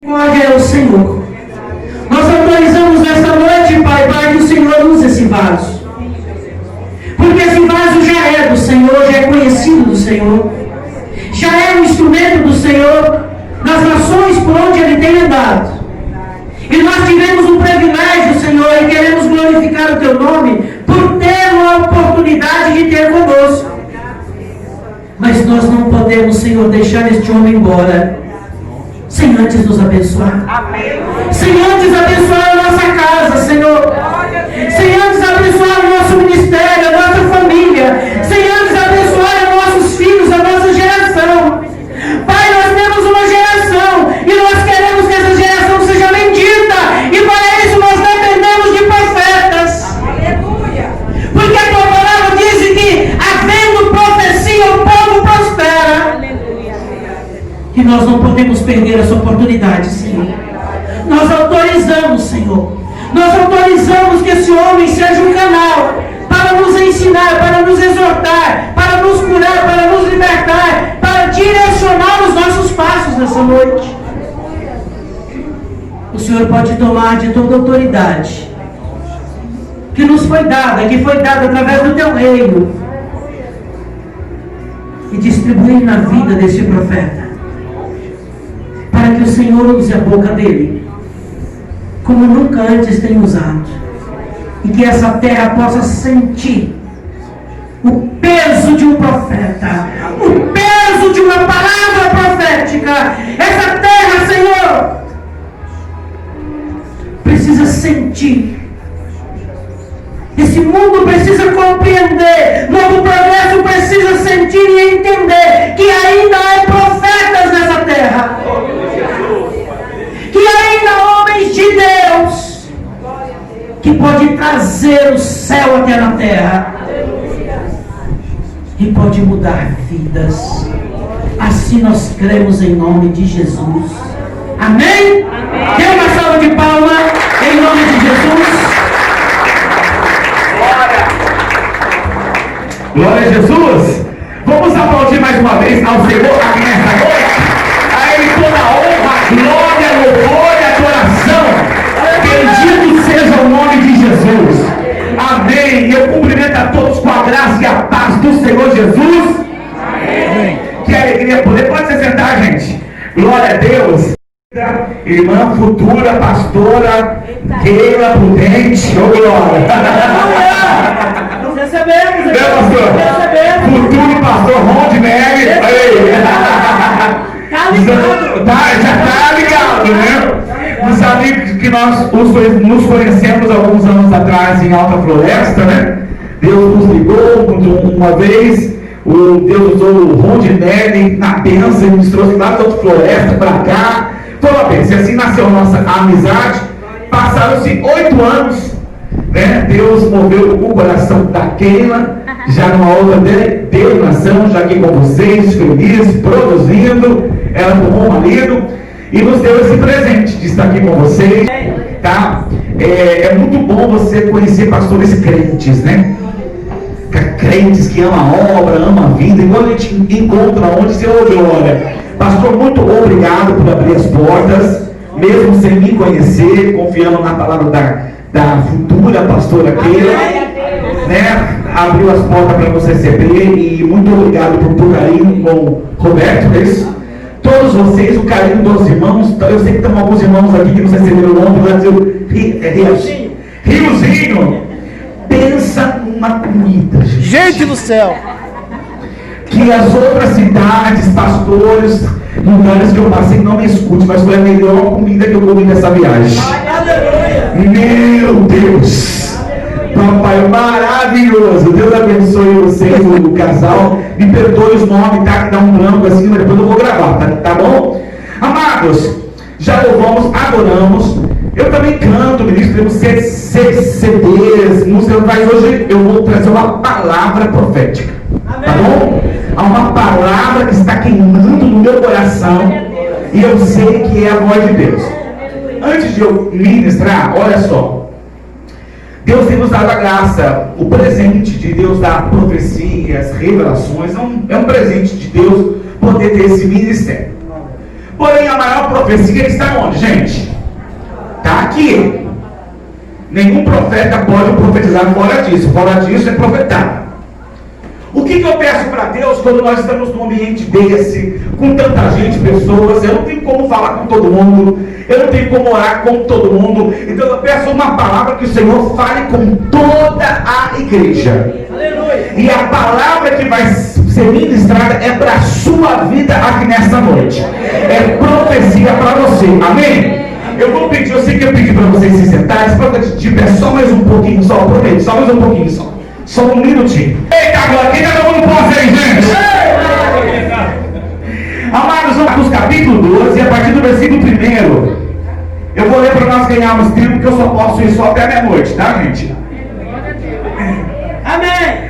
Glória é o Senhor. Nós autorizamos nesta noite, Pai, para que o Senhor use esse vaso. Porque esse vaso já é do Senhor, já é conhecido do Senhor. Já é um instrumento do Senhor nas nações por onde Ele tem andado. E nós tivemos um privilégio, Senhor, e queremos glorificar o Teu nome por ter uma oportunidade de ter conosco. Mas nós não podemos, Senhor, deixar este homem embora sem antes nos abençoar. Amém. Sem antes abençoar a nossa casa, Senhor. Sem antes abençoar o nosso ministério, a nossa família. Sem antes abençoar os nossos filhos, a nossa geração. Pai, nós temos uma geração e nós queremos que essa geração seja bendita. E para isso nós dependemos de profetas. Aleluia. Porque a tua palavra diz que, havendo profecia, o povo prospera. E nós não podemos perder essa oportunidade, Senhor. Nós autorizamos, Senhor. Nós autorizamos que esse homem seja um canal para nos ensinar, para nos exortar, para nos curar, para nos libertar, para direcionar os nossos passos nessa noite. O Senhor pode tomar de toda a autoridade que nos foi dada, que foi dada através do Teu reino, e distribuir na vida desse profeta, para que o Senhor use a boca dele como nunca antes tem usado, e que essa terra possa sentir o peso de um profeta, o peso de uma palavra profética. Essa terra, Senhor, precisa sentir. Esse mundo precisa compreender. Novo Progresso precisa sentir e entender que ainda há profetas nessa terra, que ainda há homens de Deus que pode trazer o céu até na terra e pode mudar vidas. Assim nós cremos em nome de Jesus. Amém? Dê uma salva de palmas em nome de Jesus. Glória a Jesus. Vamos aplaudir mais uma vez ao Senhor aqui nesta noite. A Ele toda a honra, glória, louvor e adoração. Bendito seja o nome de Jesus. Amém. Eu cumprimento a todos com a graça e a paz do Senhor Jesus. Amém. Que alegria poder. Pode se sentar, gente. Glória a Deus. Irmã futura pastora Keila Prudente. Ô glória. Recebemos, né, pastor? Recebemos. Futuro pastor Ron de Neve. Já tá ligado, né? Os amigos que nós nos conhecemos alguns anos atrás em Alta Floresta, né? Deus nos ligou uma vez. Deus usou o Ron de Neve na bênção e nos trouxe lá de Alta Floresta para cá. Foi uma bênção. E assim nasceu a nossa amizade. Passaram-se 8 anos. Né? Deus moveu o coração da Keila, já numa outra denominação, já aqui com vocês, feliz, produzindo, ela tomou um marido e nos deu esse presente de estar aqui com vocês, tá? É muito bom você conhecer pastores crentes, né? Crentes que amam a obra, amam a vida, igual a gente encontra onde você olha. Pastor, muito obrigado por abrir as portas, mesmo sem me conhecer, confiando na palavra da futura pastora Keila, né? Abriu as portas para nos receber e muito obrigado por todo carinho com o Roberto, é isso? Todos vocês, o carinho dos irmãos. Eu sei que tem alguns irmãos aqui que nos receberam o nome do Brasil. Riozinho. Pensa numa comida, gente do céu, que as outras cidades, pastores, lugares que eu passei não me escute, mas foi a melhor comida que eu comi nessa viagem. Meu Deus, papai, maravilhoso. Deus abençoe vocês, o casal. Me perdoe os nomes, tá? Que dá um branco assim, mas depois eu vou gravar, tá bom? Amados, já louvamos, adoramos. Eu também canto, ministro, temos CDs, música, mas hoje eu vou trazer uma palavra profética, tá bom? Há uma palavra que está queimando no meu coração e eu sei que é a voz de Deus. Antes de eu ministrar, olha só, Deus tem nos dado a graça, o presente de Deus dar profecias, revelações, é um presente de Deus poder ter esse ministério. Porém, a maior profecia está onde, gente? Está aqui. Nenhum profeta pode profetizar fora disso. Fora disso é profetar. O que eu peço para Deus quando nós estamos num ambiente desse, com tanta gente, pessoas? Eu não tenho como falar com todo mundo, eu não tenho como orar com todo mundo. Então eu peço uma palavra que o Senhor fale com toda a igreja. Aleluia. E a palavra que vai ser ministrada é para a sua vida aqui nesta noite. É profecia para você. Amém? Eu vou pedir, eu sei que eu pedi para vocês se sentarem, se pode de pé só mais um pouquinho, só, aproveite, só mais um pouquinho, só um minutinho. Eita, agora, quem está tomando posse aí, gente? Amados, vamos no capítulo 12, a partir do versículo 1. Eu vou ler para nós ganharmos tempo, porque eu só posso ir só até a meia-noite, tá, gente? Amém!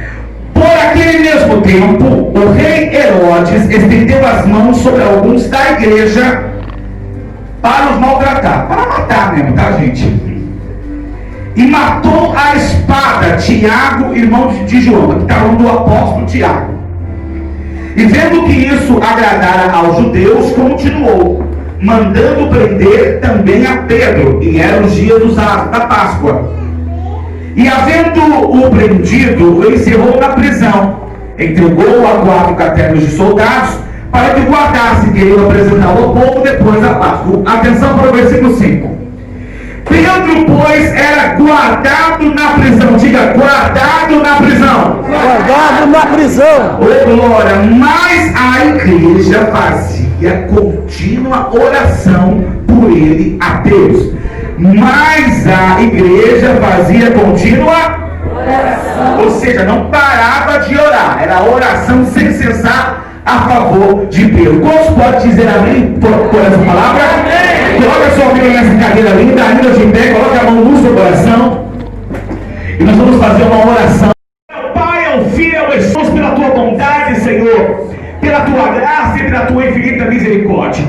Por aquele mesmo tempo, o rei Herodes estendeu as mãos sobre alguns da igreja para os maltratar, para matar mesmo, tá, gente? E matou a espada Tiago, irmão de João, que está falando do apóstolo Tiago. E vendo que isso agradara aos judeus, continuou, mandando prender também a Pedro, e eram os dias da Páscoa. E havendo-o prendido, o encerrou na prisão, entregou-o a 4 caternos de soldados, para que guardasse, que ele apresentava ao povo depois da Páscoa. Atenção para o versículo 5. Pedro, pois, era guardado na prisão. Diga, guardado na prisão. Guardado na prisão. Ô glória, mas a igreja fazia contínua oração por ele a Deus. Mas a igreja fazia contínua oração. Ou seja, não parava de orar. Era oração sem cessar a favor de Pedro. Quantos podem dizer amém por essa palavra? Amém. Coloca sua Bíblia nessa cadeira linda, ainda de pé, coloca a mão no seu coração. E nós vamos fazer uma oração. Ao Pai, ao Filho, ao Espírito, pela tua bondade, Senhor, pela tua graça e pela tua infinita misericórdia.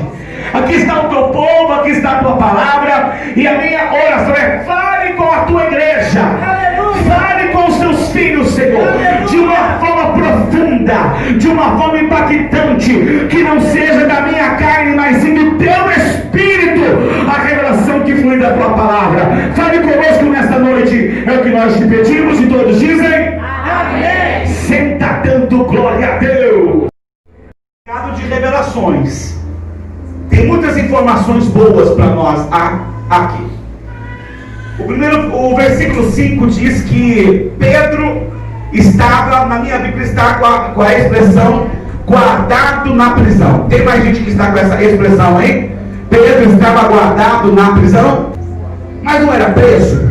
Aqui está o teu povo, aqui está a tua palavra, e a minha oração é: fale com a tua igreja. Aleluia. Fale com os teus filhos, Senhor. Aleluia. De uma forma profunda, de uma forma impactante, que não seja da minha carne, mas sim do teu Espírito, a revelação que flui da tua palavra. Fale conosco nesta noite, é o que nós te pedimos, e todos dizem amém. Senta dando glória a Deus. De revelações. Tem muitas informações boas para nós aqui. O versículo 5 diz que Pedro estava, na minha Bíblia está com a expressão guardado na prisão. Tem mais gente que está com essa expressão aí? Pedro estava guardado na prisão, mas não era preso.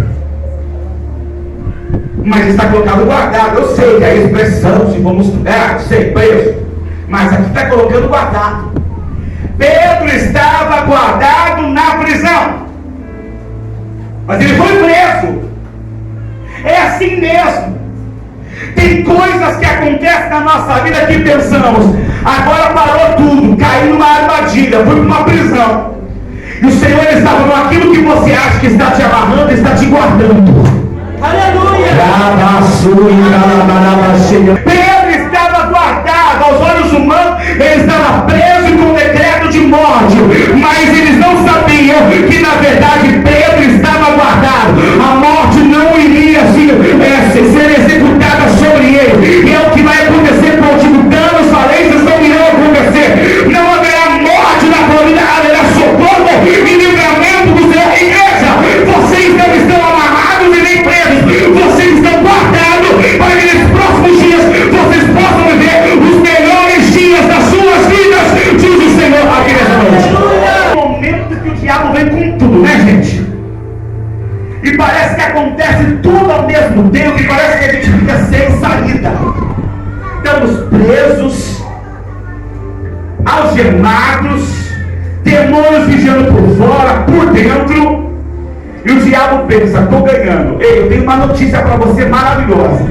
Mas está colocado guardado. Eu sei que a expressão, se vamos sei, preso, mas aqui está colocando guardado. Pedro estava guardado na prisão, mas ele foi preso. É assim mesmo. Tem coisas que acontecem na nossa vida que pensamos: agora parou tudo, caí numa armadilha, fui para uma prisão. E o Senhor está falando: aquilo que você acha que está te amarrando, está te guardando. Aleluia! Pedro estava guardado aos olhos humanos, ele estava preso com decreto de morte, mas eles não sabiam que na verdade Pedro estava guardado. A morte não iria ser executada sobre ele, e é o que vai acontecer contigo. Danos, falências não irão acontecer, não haverá morte na tua vida, haverá socorro e livramento do Senhor. Igreja, vocês não estão amarrados e nem presos, vocês estão guardados para que nesses próximos dias vocês possam viver os melhores dias das suas vidas, diz o Senhor aqui nessa noite. É o momento que o diabo vem com tudo, né, gente? E parece que acontece tudo ao mesmo tempo, e parece que a gente fica sem saída. Estamos presos, algemados, demônios vigiando por fora, por dentro. E o diabo pensa: estou ganhando. Ei, eu tenho uma notícia para você maravilhosa.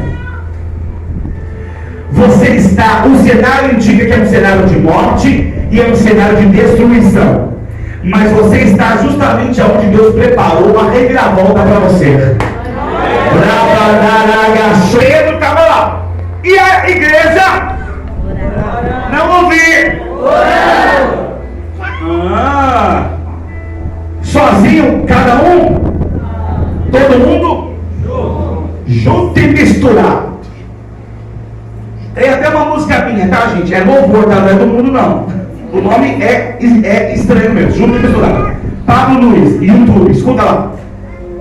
Você está, o cenário indica que é um cenário de morte e é um cenário de destruição. Mas você está justamente onde Deus preparou uma reviravolta para você. Pedro estava lá. E a igreja não ouviu. sozinho, cada um, todo mundo junto e misturado. Tem até uma música minha, tá, gente? É louvor, tá? Não é do mundo, não. O nome é estranho mesmo, junto e misturado. Pablo Luiz, YouTube, escuta lá.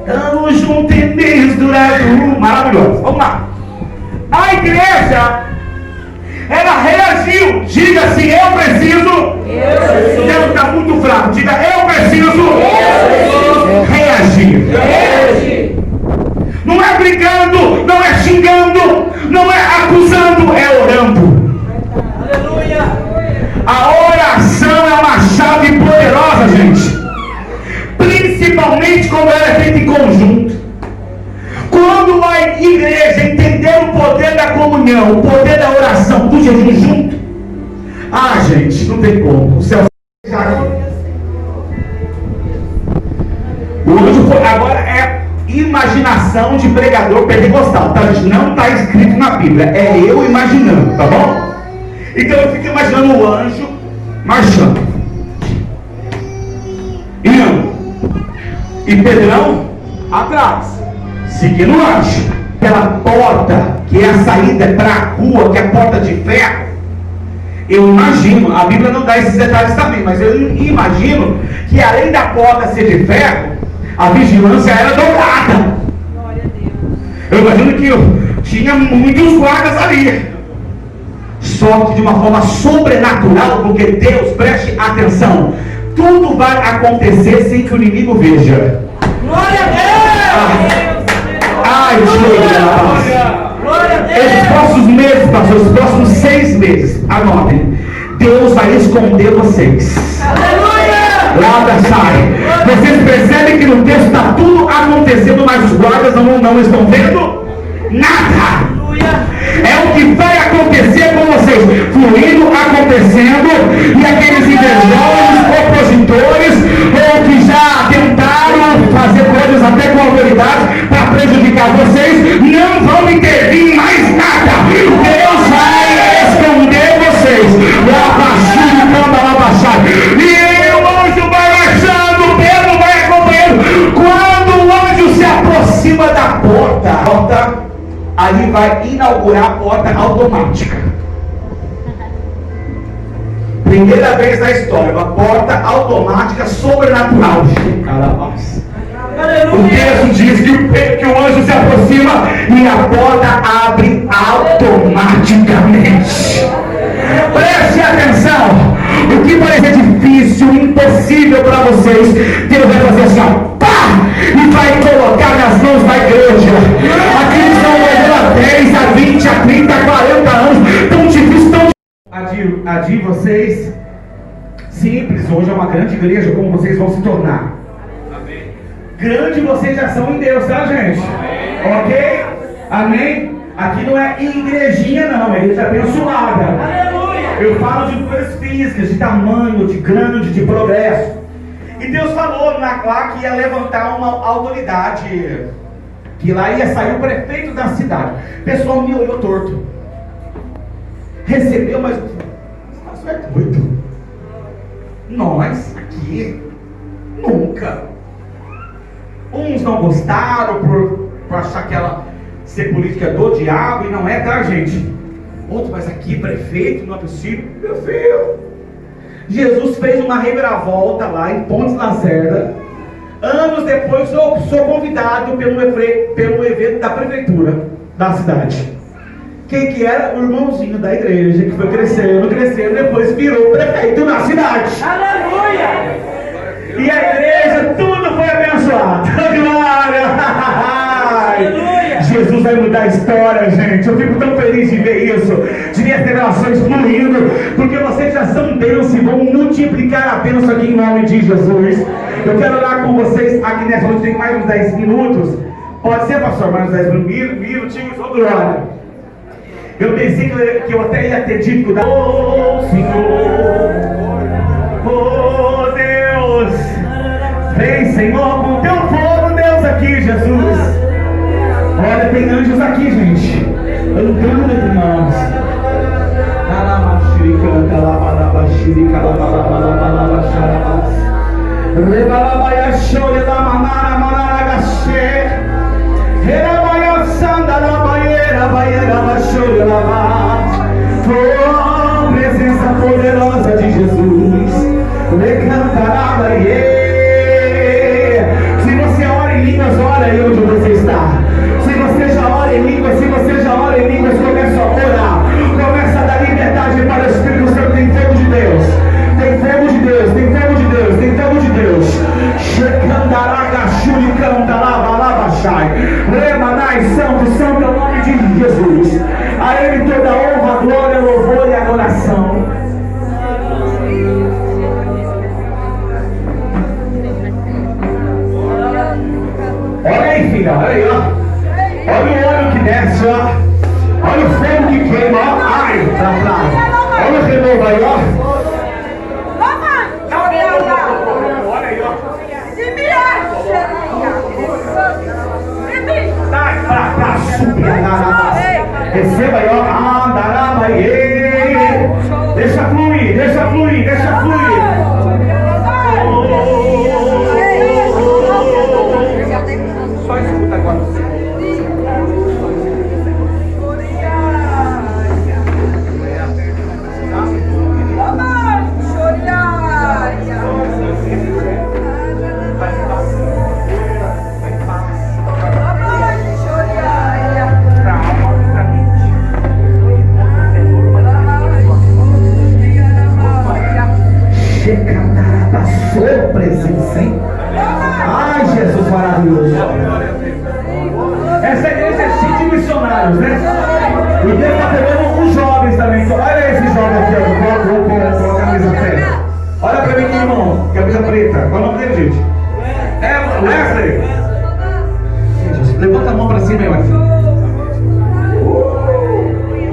Tamo junto e misturado. Maravilhoso. Vamos lá. A igreja, ela reagiu. Diga assim, eu preciso. Deus está muito fraco. Diga, eu preciso reagir. Não é brigando, não é xingando, não é acusando, é orando. Aleluia. A oração é uma chave poderosa, gente. Principalmente quando ela é feita em conjunto. Quando a igreja entender o poder da comunhão, o poder da oração, do jejum junto, gente, não tem como. O céu já aqui. O anjo foi, agora é imaginação de pregador pentecostal, tá, gente? Não está escrito na Bíblia, é eu imaginando, tá bom? Então eu fico imaginando o anjo marchando, e Pedrão atrás, seguindo o anjo. Pela porta, que é a saída para a rua, que é a porta de ferro. Eu imagino, a Bíblia não dá esses detalhes também, mas eu imagino que além da porta ser de ferro, a vigilância era dobrada. Eu imagino que tinha muitos guardas ali. Só que de uma forma sobrenatural, porque Deus, preste atenção, tudo vai acontecer sem que o inimigo veja. Glória a Deus! Glória a Deus! Esses próximos meses, pastor, os próximos 6 meses, anotem, Deus vai esconder vocês. Aleluia! Lá sai. Vocês percebem que no texto está tudo acontecendo, mas os guardas não estão vendo nada. É o que vai acontecer com vocês, fluindo, acontecendo, e aqueles invejosos, opositores, ou que já tentaram fazer coisas até com autoridade para prejudicar vocês, não vão intervir mais nada. Deus vai esconder vocês. E o anjo vai marchando, Pedro vai acompanhando. Quando o anjo se aproxima da porta, ali vai inaugurar a porta automática. Primeira vez na história, uma porta automática sobrenatural. O texto diz que o anjo se aproxima e a porta abre automaticamente. Preste atenção. O que parecer difícil, impossível para vocês, Deus vai fazer assim, ó, pá, e vai colocar nas mãos da igreja. Aqueles que estão há 10, a 20, a 30, a 40 anos, tão difícil, tão difícil. A de vocês, simples, hoje é uma grande igreja, como vocês vão se tornar. Amém. Grande vocês já são em Deus, tá, gente? Amém. Ok? Amém? Aqui não é igrejinha, não, é igreja abençoada. Aleluia. Eu falo de coisas físicas, de tamanho, de grande, de progresso. E Deus falou lá que ia levantar uma autoridade, que lá ia sair o prefeito da cidade. O pessoal me olhou torto. Recebeu, mas isso é doido. Nós aqui, nunca. Uns não gostaram por achar que ela ser política do diabo, e não é, tá, gente? Outro, mas aqui, prefeito, não é possível. Meu filho, Jesus fez uma reviravolta lá em Pontes Lacerda. Anos depois, sou convidado pelo evento da prefeitura da cidade. Quem que era? O irmãozinho da igreja, que foi crescendo, depois virou prefeito na cidade. Aleluia! E a igreja, tudo foi abençoado. Glória! Aleluia! Jesus vai mudar a história, gente. Eu fico tão feliz de ver isso, de ver as revelações fluindo, porque vocês já são bênção e vão multiplicar a bênção aqui em nome de Jesus. Eu quero orar com vocês aqui nessa noite, tem mais uns 10 minutos. Pode ser, pastor, mais uns 10 minutinhos, ô glória. Eu pensei que eu até ia ter dito da Senhor, oh Deus, vem Senhor com teu fogo, Deus, aqui, Jesus. Olha, tem anjos aqui, gente, andando entre nós. Oh, presença poderosa de Jesus. Se você ora em línguas, ora aí onde você está. Se você já ora em línguas, começa a orar. Começa a dar liberdade para o Espírito Santo. Tem fogo de Deus. Tem fogo de Deus. Tem fogo de Deus. Tem fogo de Deus. Remanai, santo, santo é o nome de Jesus. A Ele toda honra, glória, louvor e adoração. Olha aí, filha, olha aí, ó. Olha o óleo que desce, ó. Olha o fogo que queima, ó. Ai, pra trás. Olha o renovo aí, ó. Olha aí, ó. Pra subir, receba aí, ó. Andarabaiê. Deixa fluir, deixa fluir, deixa fluir. Só escuta agora. Sua presença, hein? Ai, Jesus maravilhoso. Essa igreja é cheia de missionários, né? E Deus está pegando os jovens também. Então, olha esse jovem aqui, ó, com a camisa preta. Olha pra mim aqui, irmão. Camisa preta. Qual é o nome dele, gente? É Wesley. Gente, levanta a mão pra cima aí, Wesley.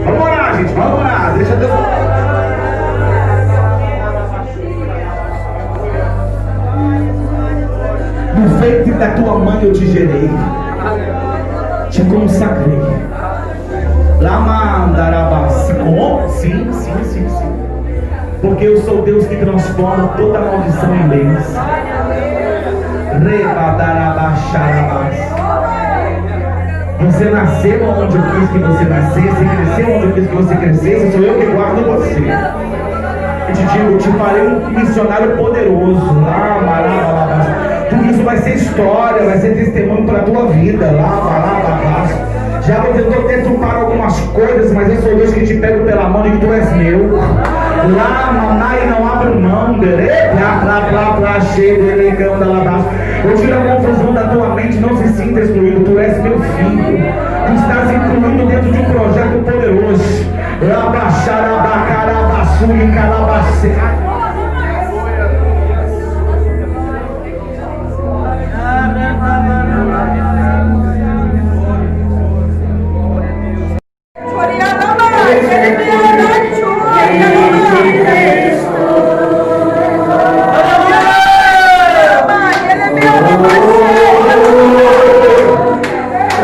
Vamos orar, gente. Vamos orar. Deixa Deus. No ventre da tua mãe eu te gerei, te consagrei. Lamandarabas. Como? Sim. Porque eu sou Deus que transforma toda maldição em bênção. Rebadarabacharabas. Você nasceu onde eu quis que você nascesse, cresceu onde eu quis que você crescesse, sou eu que guardo você. Eu te digo, eu te farei um missionário poderoso. Tudo isso vai ser história, vai ser testemunho para a tua vida. Já me tentou deturpar algumas coisas, mas eu sou Deus que te pego pela mão e que tu és meu. Mamai, não abro mão. Eu tiro a confusão da tua mente, não se sinta excluído. Tu és meu filho. Tu estás incluído dentro de um projeto poderoso.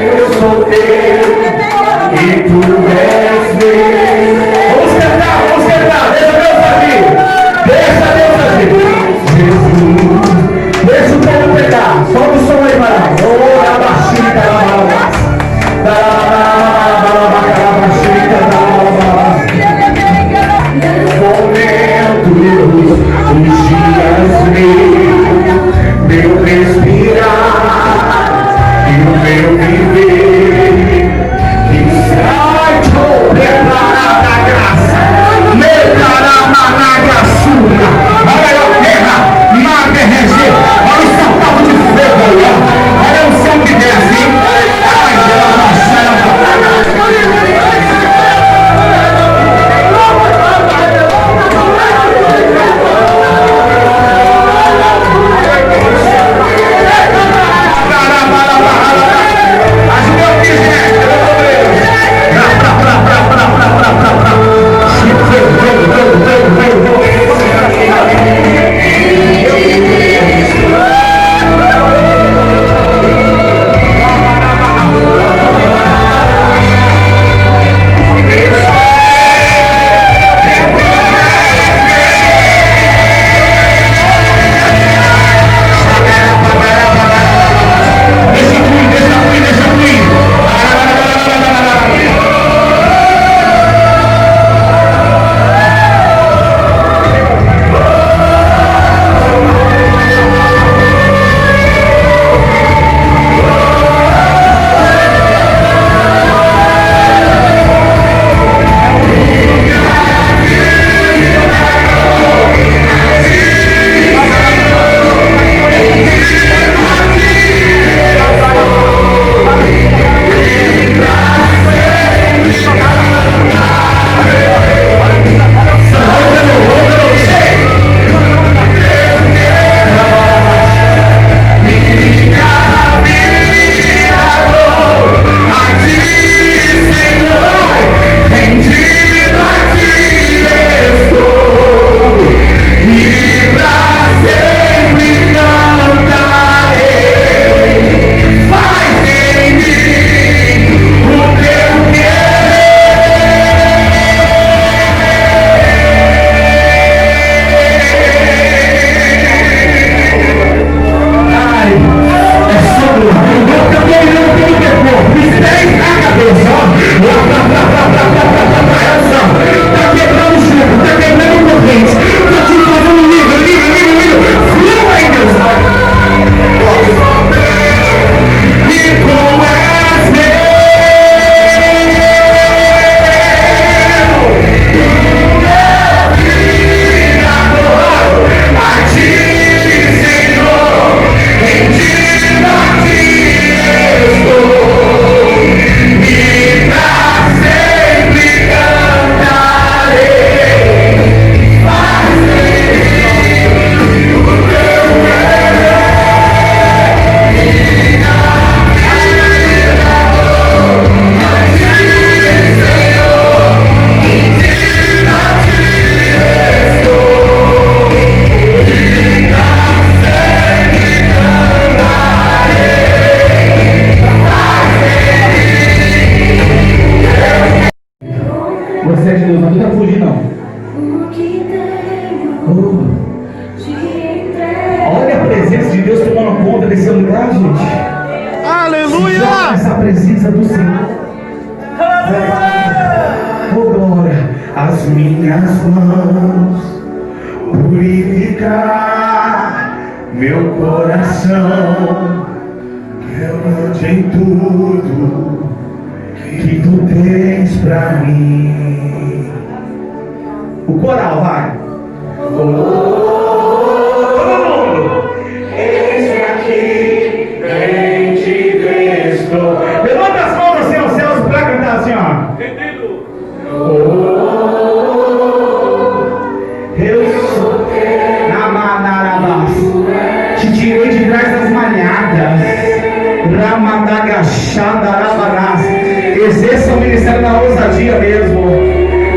Eu sou teu e tu és meu. Vamos cantar, deixa Deus agir. Deixa Deus agir. Jesus, deixa o povo pegar. Solta o som aí, Marão. Oh, abaixita, momento, os dias meu respirar e o meu viver, que sai preparada a graça, preparada na graçura. Olha a terra, nada reger, olha o sapato de fogo, olha o som que desce, ai, ela verdade, gente? Aleluia! Essa presença do Senhor. Oh glória, as minhas mãos purificar meu coração, eu ande em tudo que tu tens pra mim. O coral vai. Todo mundo. Eis-me aqui, bem te Cristo. Levanta as mãos assim aos céus pra cantar assim, ó. Eu sou teu. Namanarabás. Te tirei de trás das malhadas. Ramadagachandarabarás. Exerça o ministério da ousadia mesmo.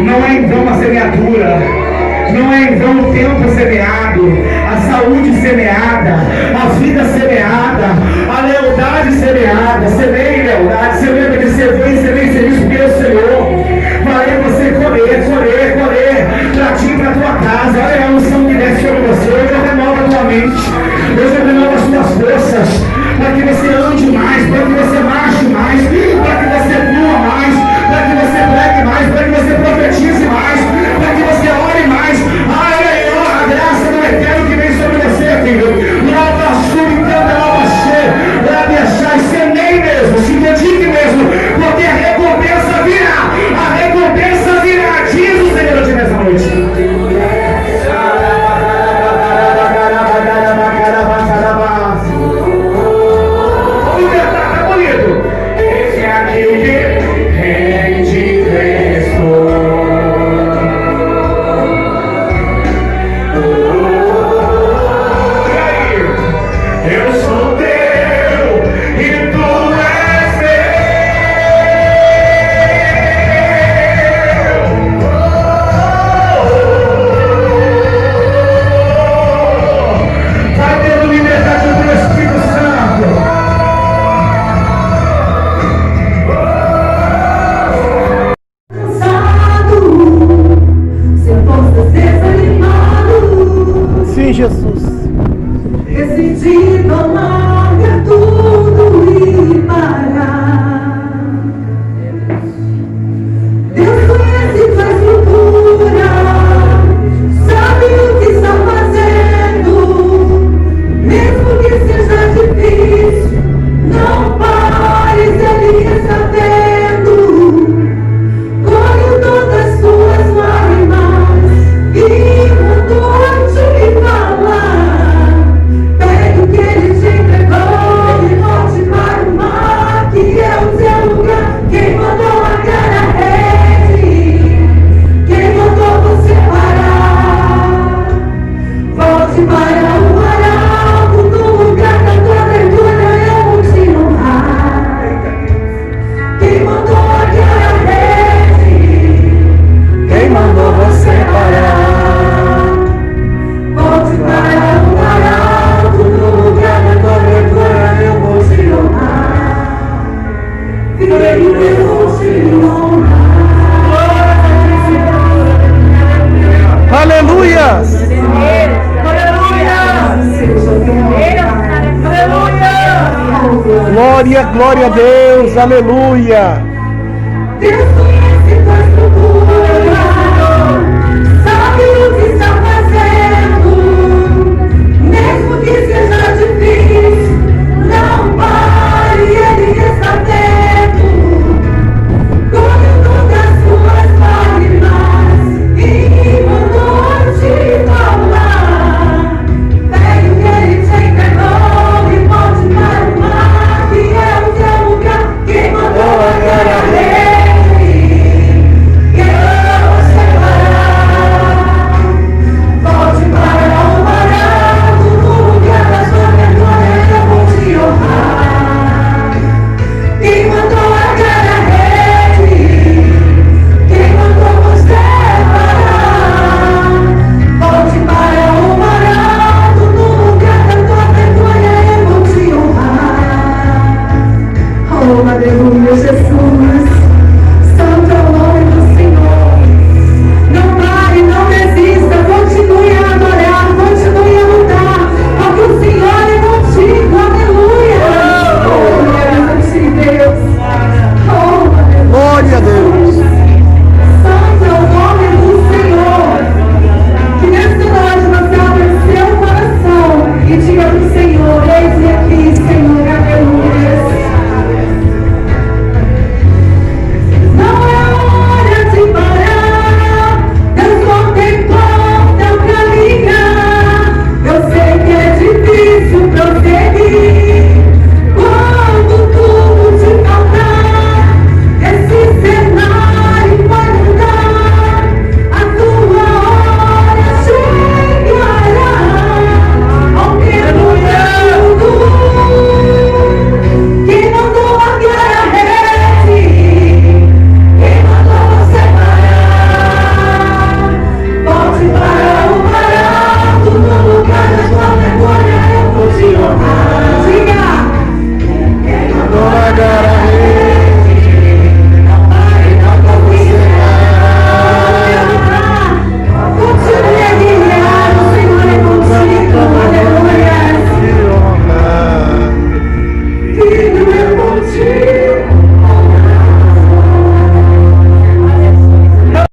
Não é em vão a semeadura. Não é em vão o tempo semeado, a saúde semeada, a vida semeada, a lealdade semeada. Semeie lealdade, semeie porque você vem, semeie serviço porque é o Senhor. Farei você colher pra ti e pra tua casa. Olha a unção que desce sobre você. Hoje eu renovo a tua mente, hoje eu renovo as tuas forças, para que você ande mais, para que você marche mais, para que você flua mais, para que você pregue mais, para que você profetize mais, para que você ore mais. Olha aí, ó, a graça do Eterno que vem sobre você, filho. Nova subitanda, nova cheia, lave achar, semeie mesmo, se dedique mesmo, porque a recompensa virá. A recompensa virá, diz o Senhor de nessa noite. Sim, Jesus. Decidi tomar tudo e parar. Deus conhece tua estrutura, sabe o que está fazendo. Mesmo que seja difícil, não pares, Ele está vendo. Colhe todas as tuas lágrimas e mudou-te e falar. Pegue o que Ele te entregou e volte para o mar, que é o teu lugar. Quem mandou largar a rede? Quem mandou você parar? Volte para o mar alto, no lugar da cobertura eu vou te honrar. Quem mandou largar a rede? Quem mandou você parar? Volte para o mar alto, no lugar da cobertura eu vou te honrar. Filho, eu vou te honrar. Aleluia! Glória, glória a Deus, aleluia! Deus conhece